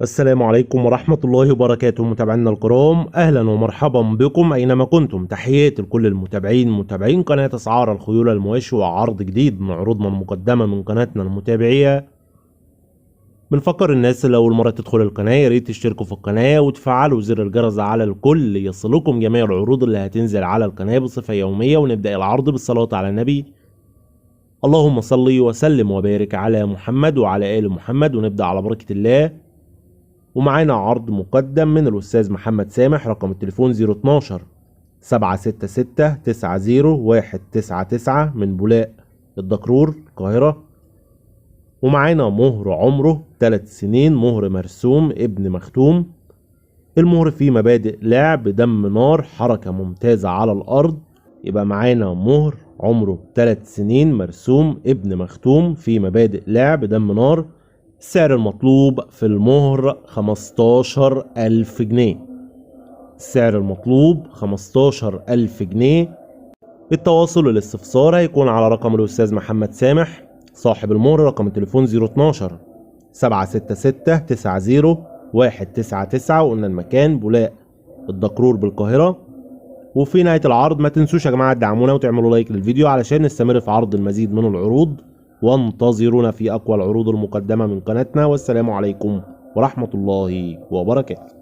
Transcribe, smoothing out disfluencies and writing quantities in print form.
السلام عليكم ورحمة الله وبركاته متابعينا الكرام، أهلا ومرحبا بكم أينما كنتم. تحياتي لكل المتابعين متابعين قناة أسعار الخيول المواشي وعرض جديد من عروضنا المقدمة من قناتنا المتابعية. بنفكر الناس اللي أول مرة تدخل القناة ياريت تشتركوا في القناة وتفعلوا زر الجرس على الكل يصلكم جميع العروض اللي هتنزل على القناة بصفة يومية. ونبدأ العرض بالصلاة على النبي. اللهم صل وسلم وبارك على محمد وعلى آل محمد. ونبدأ على بركة الله. ومعانا عرض مقدم من الأستاذ محمد سامح، رقم التليفون 012 766 90199 من بولاق الدكرور القاهرة. ومعانا مهر عمره 3 سنين، مهر مرسوم ابن مختوم. المهر فيه مبادئ لعب دم نار، حركة ممتازة على الأرض. يبقى معانا مهر عمره 3 سنين مرسوم ابن مختوم في مبادئ لعب دم نار. السعر المطلوب في المهر 15,000 جنيه. السعر المطلوب 15,000 جنيه. التواصل والاستفسار هيكون على رقم الأستاذ محمد سامح صاحب المهر، رقم التليفون 012 766 90199. وقلنا المكان بولاق الدكرور بالقاهرة. وفي نهاية العرض ما تنسوش يا جماعة تدعمونا وتعملوا لايك للفيديو علشان نستمر في عرض المزيد من العروض. وانتظرونا في أقوى العروض المقدمة من قناتنا. والسلام عليكم ورحمة الله وبركاته.